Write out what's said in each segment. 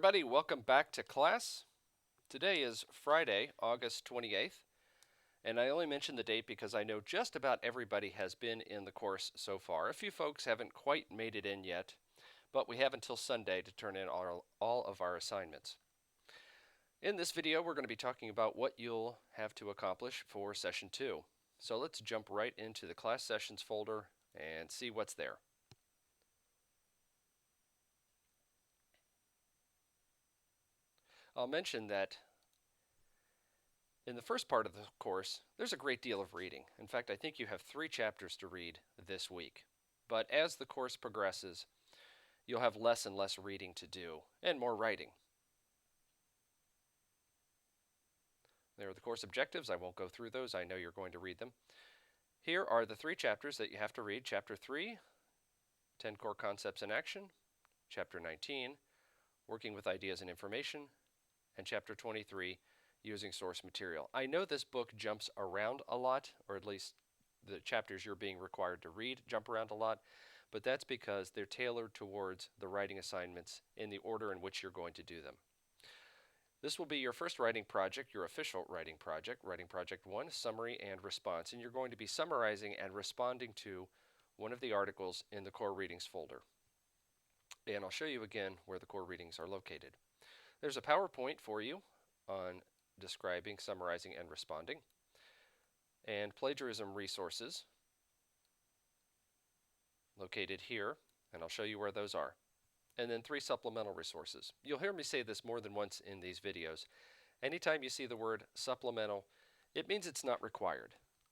everybody, welcome back to class. Today is Friday, August 28th, and I only mention the date because I know just about everybody has been in the course so far. A few folks haven't quite made it in yet, but we have until Sunday to turn in all of our assignments. In this video, we're going to be talking about what you'll have to accomplish for Session 2. So let's jump right into the Class Sessions folder and see what's there. I'll mention that in the first part of the course, there's a great deal of reading. In fact, I think you have 3 chapters to read this week. But as the course progresses, you'll have less and less reading to do and more writing. There are the course objectives. I won't go through those. I know you're going to read them. Here are the 3 chapters that you have to read. Chapter 3, 10 Core Concepts in Action. Chapter 19, Working with Ideas and Information. And Chapter 23, Using source material. I know this book jumps around a lot, or at least the chapters you're being required to read jump around a lot, but that's because they're tailored towards the writing assignments in the order in which you're going to do them. This will be your first writing project, your official writing project, Writing Project 1, Summary and Response, and you're going to be summarizing and responding to one of the articles in the core readings folder. And I'll show you again where the core readings are located. There's a PowerPoint for you on describing, summarizing, and responding, and plagiarism resources located here, and I'll show you where those are, and then 3 supplemental resources. You'll hear me say this more than once in these videos. Anytime you see the word supplemental, it means it's not required.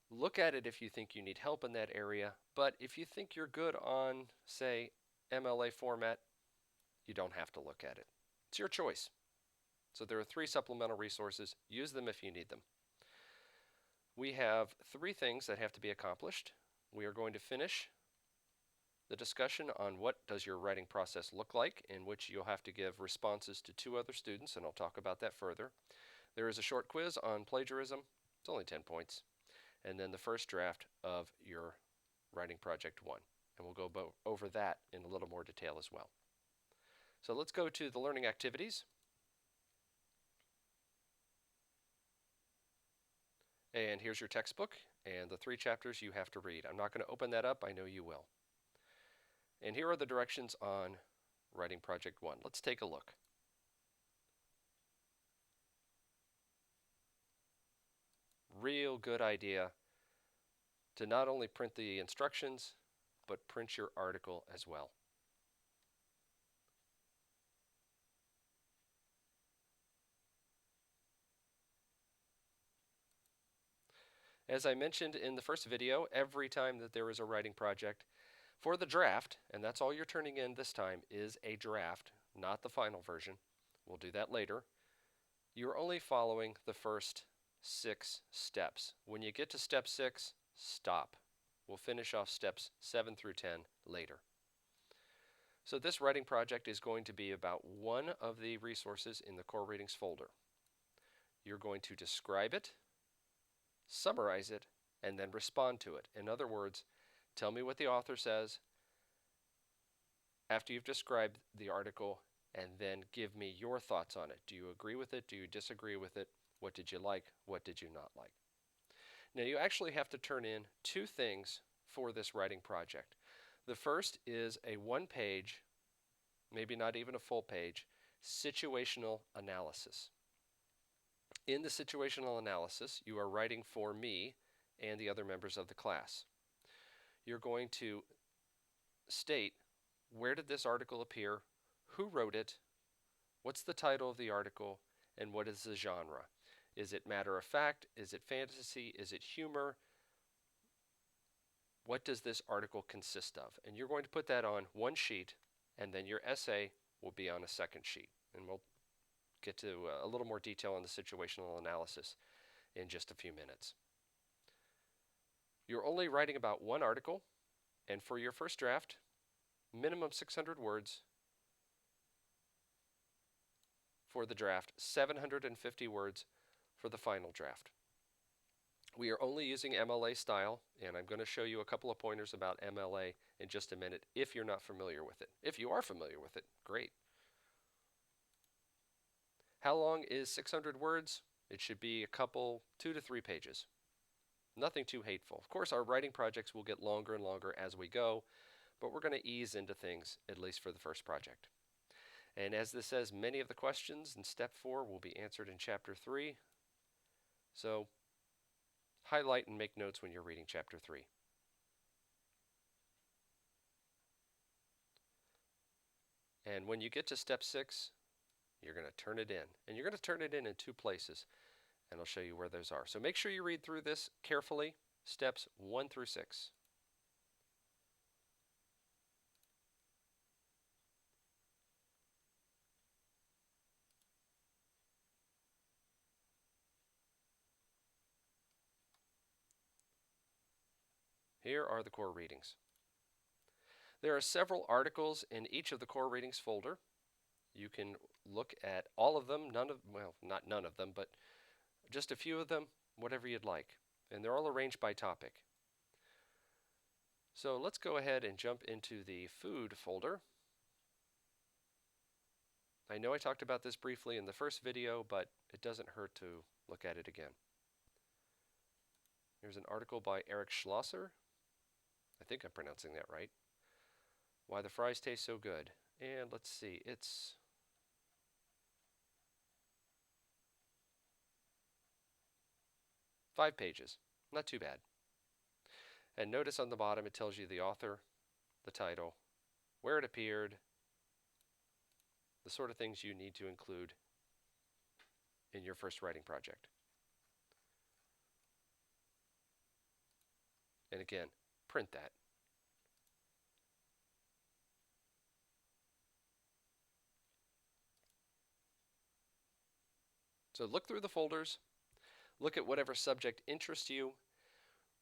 Look at it if you think you need help in that area, but if you think you're good on, say, MLA format, you don't have to look at it. It's your choice. So there are 3 supplemental resources. Use them if you need them. We have 3 things that have to be accomplished. We are going to finish the discussion on what does your writing process look like, in which you'll have to give responses to 2 other students, and I'll talk about that further. There is a short quiz on plagiarism. It's only 10 points. And then the first draft of your Writing Project 1. And we'll go over that in a little more detail as well. So let's go to the learning activities. And here's your textbook and the 3 chapters you have to read. I'm not going to open that up. I know you will. And here are the directions on Writing Project 1. Let's take a look. Real good idea to not only print the instructions, but print your article as well. As I mentioned in the first video, every time that there is a writing project, for the draft, and that's all you're turning in this time, is a draft, not the final version. We'll do that later. You're only following the first 6 steps. When you get to step 6, stop. We'll finish off steps 7 through 10 later. So this writing project is going to be about one of the resources in the core readings folder. You're going to describe it, summarize it, and then respond to it. In other words, tell me what the author says after you've described the article, and then give me your thoughts on it. Do you agree with it? Do you disagree with it? What did you like? What did you not like? Now you actually have to turn in 2 things for this writing project. The first is a 1-page, maybe not even a full page, situational analysis. In the situational analysis, you are writing for me and the other members of the class. You're going to state, where did this article appear, who wrote it, what's the title of the article, and what is the genre. Is it matter of fact? Is it fantasy? Is it humor? What does this article consist of? And you're going to put that on 1 sheet, and then your essay will be on a 2nd sheet. And we'll get to a little more detail on the situational analysis in just a few minutes. You're only writing about 1 article, and for your first draft, minimum 600 words. For the draft, 750 words for the final draft. We are only using MLA style, and I'm going to show you a couple of pointers about MLA in just a minute if you're not familiar with it. If you are familiar with it, great. How long is 600 words? It should be a couple, 2 to 3 pages. Nothing too hateful. Of course, our writing projects will get longer and longer as we go, but we're going to ease into things, at least for the first project. And as this says, many of the questions in step 4 will be answered in chapter 3. So highlight and make notes when you're reading chapter 3. And when you get to step 6, you're going to turn it in. And you're going to turn it in 2 places. And I'll show you where those are. So make sure you read through this carefully, steps 1 through 6. Here are the core readings. There are several articles in each of the core readings folder. You can look at all of them, not none of them, but just a few of them, whatever you'd like. And they're all arranged by topic. So let's go ahead and jump into the food folder. I know I talked about this briefly in the first video, but it doesn't hurt to look at it again. Here's an article by Eric Schlosser. I think I'm pronouncing that right. Why the fries taste so good. And let's see, it's five pages. Not too bad. And notice on the bottom it tells you the author, the title, where it appeared, the sort of things you need to include in your first writing project. And again, print that. So look through the folders, look at whatever subject interests you,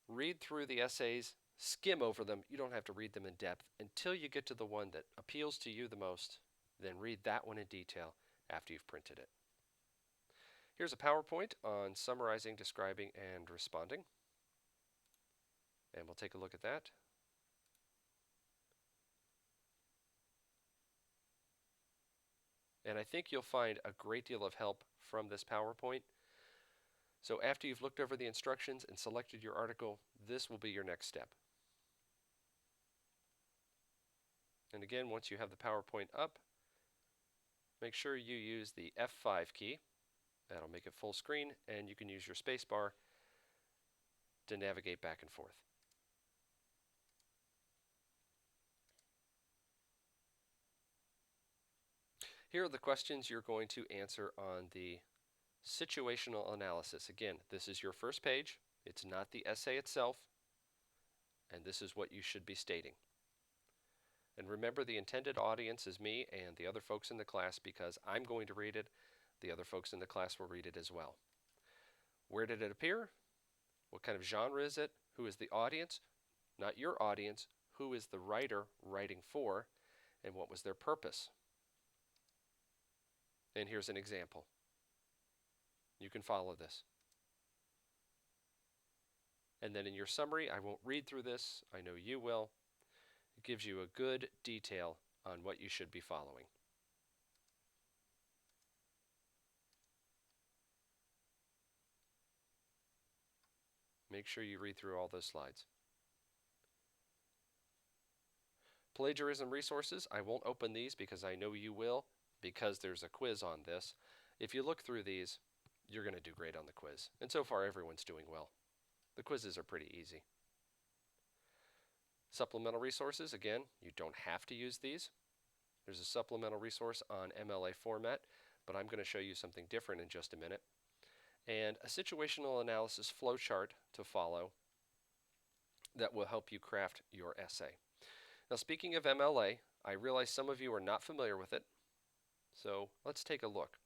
read through the essays, skim over them. You don't have to read them in depth until you get to the one that appeals to you the most. Then read that one in detail after you've printed it. Here's a PowerPoint on summarizing, describing, and responding. And we'll take a look at that. And I think you'll find a great deal of help from this PowerPoint. So after you've looked over the instructions and selected your article, this will be your next step. And again, once you have the PowerPoint up, make sure you use the F5 key. That'll make it full screen, and you can use your spacebar to navigate back and forth. Here are the questions you're going to answer on the situational analysis. Again, this is your first page. It's not the essay itself, and this is what you should be stating. And remember, the intended audience is me and the other folks in the class, because I'm going to read it. The other folks in the class will read it as well. Where did it appear? What kind of genre is it? Who is the audience? Not your audience. Who is the writer writing for? And what was their purpose? And here's an example. You can follow this. And then in your summary, I won't read through this. I know you will. It gives you a good detail on what you should be following. Make sure you read through all those slides. Plagiarism resources, I won't open these because I know you will, because there's a quiz on this. If you look through these, you're going to do great on the quiz. And so far, everyone's doing well. The quizzes are pretty easy. Supplemental resources, again, you don't have to use these. There's a supplemental resource on MLA format, but I'm going to show you something different in just a minute. And a situational analysis flowchart to follow that will help you craft your essay. Now, speaking of MLA, I realize some of you are not familiar with it, so let's take a look.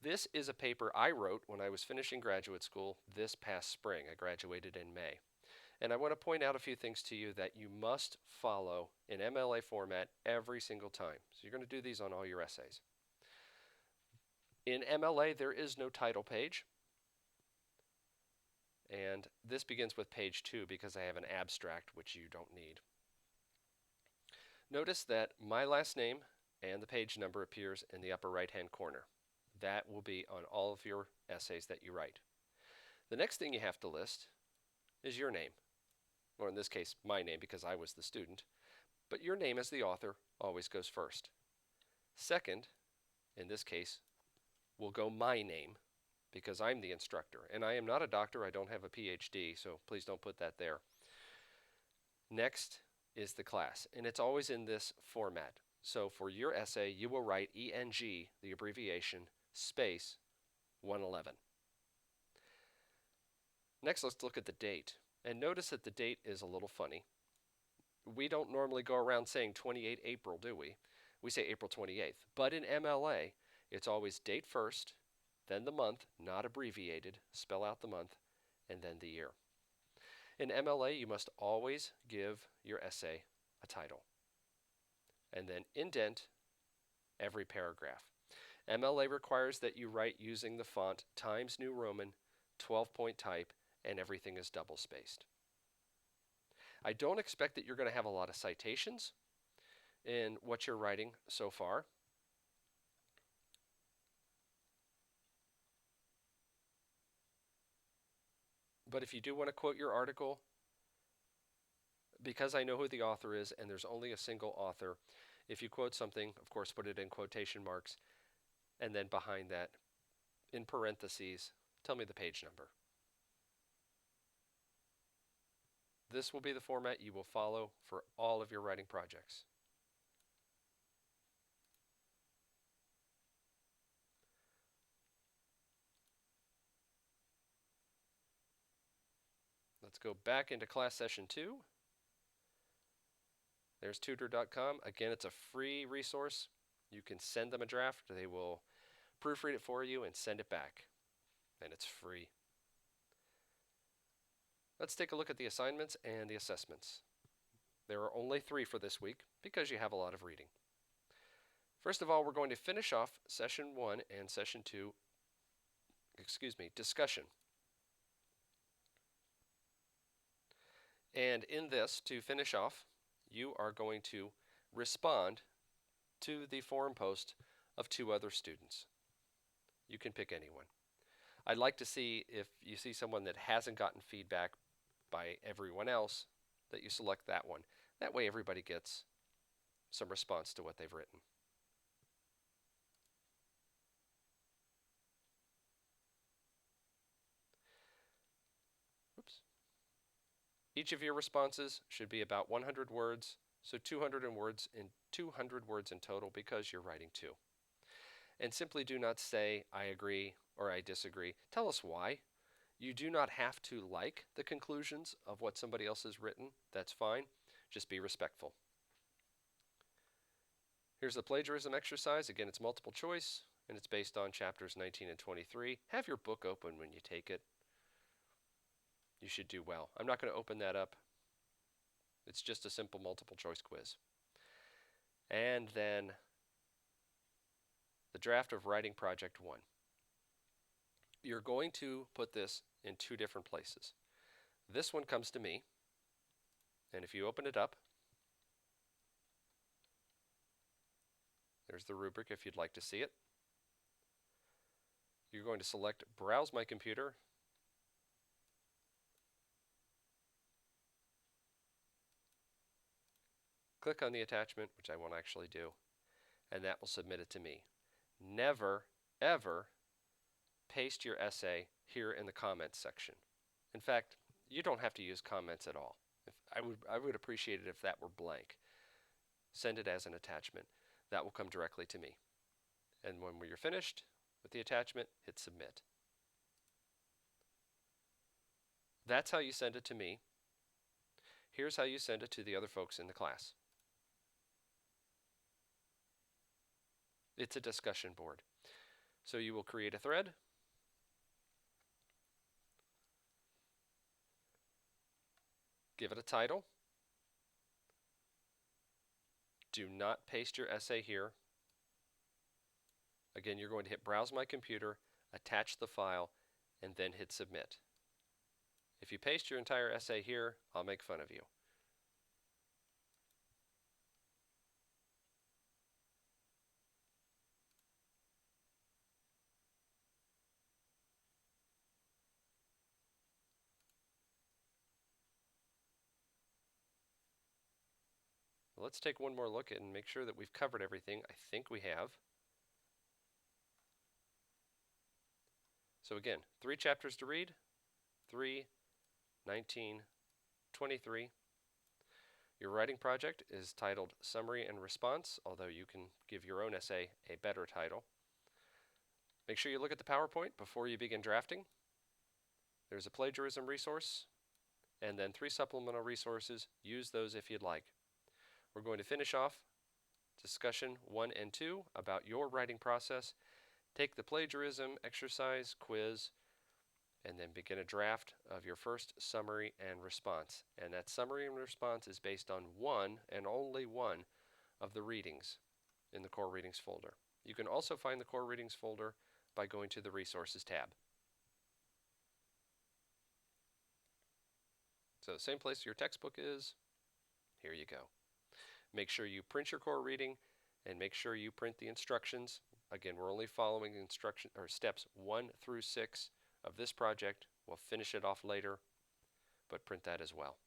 This is a paper I wrote when I was finishing graduate school this past spring. I graduated in May. And I want to point out a few things to you that you must follow in MLA format every single time. So you're going to do these on all your essays. In MLA, there is no title page. And this begins with page 2 because I have an abstract, which you don't need. Notice that my last name and the page number appears in the upper right-hand corner. That will be on all of your essays that you write. The next thing you have to list is your name, or in this case, my name because I was the student, but your name as the author always goes first. Second, in this case, will go my name because I'm the instructor, and I am not a doctor, I don't have a PhD, so please don't put that there. Next is the class, and it's always in this format. So for your essay, you will write ENG, the abbreviation, space 111. Next, let's look at the date. And notice that the date is a little funny. We don't normally go around saying 28 April, do we? We say April 28th. But in MLA, it's always date first, then the month, not abbreviated, spell out the month, and then the year. In MLA, you must always give your essay a title, and then indent every paragraph. MLA requires that you write using the font Times New Roman, 12-point type, and everything is double spaced. I don't expect that you're going to have a lot of citations in what you're writing so far. But if you do want to quote your article, because I know who the author is and there's only a single author, if you quote something, of course, put it in quotation marks, and then behind that, in parentheses, tell me the page number. This will be the format you will follow for all of your writing projects. Let's go back into class session 2. There's tutor.com. Again, it's a free resource. You can send them a draft. They will proofread it for you and send it back. And it's free. Let's take a look at the assignments and the assessments. There are only 3 for this week because you have a lot of reading. First of all, we're going to finish off session 1 and session 2, discussion. And in this, to finish off, you are going to respond to the forum post of 2 other students. You can pick anyone. I'd like to see if you see someone that hasn't gotten feedback by everyone else, that you select that one. That way everybody gets some response to what they've written. Oops. Each of your responses should be about 100 words, so 200 words in total because you're writing 2. And simply do not say, I agree or I disagree. Tell us why. You do not have to like the conclusions of what somebody else has written. That's fine. Just be respectful. Here's the plagiarism exercise. Again, it's multiple choice, and it's based on chapters 19 and 23. Have your book open when you take it. You should do well. I'm not going to open that up. It's just a simple multiple choice quiz. And then the draft of writing project 1. You're going to put this in 2 different places. This one comes to me, and if you open it up, there's the rubric if you'd like to see it. You're going to select Browse My Computer. Click on the attachment, which I won't actually do, and that will submit it to me. Never, ever paste your essay here in the comments section. In fact, you don't have to use comments at all. I would appreciate it if that were blank. Send it as an attachment. That will come directly to me. And when you're finished with the attachment, hit submit. That's how you send it to me. Here's how you send it to the other folks in the class. It's a discussion board. So you will create a thread. Give it a title. Do not paste your essay here. Again, you're going to hit Browse My Computer, attach the file, and then hit Submit. If you paste your entire essay here, I'll make fun of you. let's take one more look and make sure that we've covered everything. I think we have. So again, 3 chapters to read, 3, 19, 23. Your writing project is titled Summary and Response, although you can give your own essay a better title. Make sure you look at the PowerPoint before you begin drafting. There's a plagiarism resource, and then 3 supplemental resources. Use those if you'd like. We're going to finish off discussion 1 and 2 about your writing process. Take the plagiarism exercise quiz, and then begin a draft of your first summary and response. And that summary and response is based on one and only one of the readings in the core readings folder. You can also find the core readings folder by going to the resources tab. So same place your textbook is, here you go. Make sure you print your core reading and make sure you print the instructions. Again, we're only following steps 1 through 6 of this project. We'll finish it off later, but print that as well.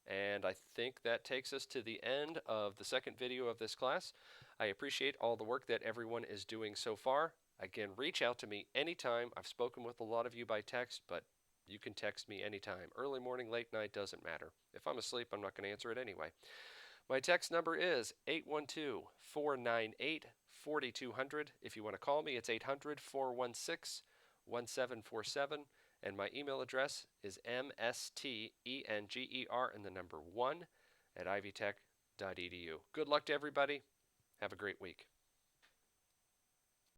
And I think that takes us to the end of the second video of this class. I appreciate all the work that everyone is doing so far. Again, reach out to me anytime. I've spoken with a lot of you by text, but you can text me anytime. Early morning, late night, doesn't matter. If I'm asleep, I'm not going to answer it anyway. My text number is 812-498-4200. If you want to call me, it's 800-416-1747. And my email address is mstenger and the number 1 at ivytech.edu. Good luck to everybody. Have a great week.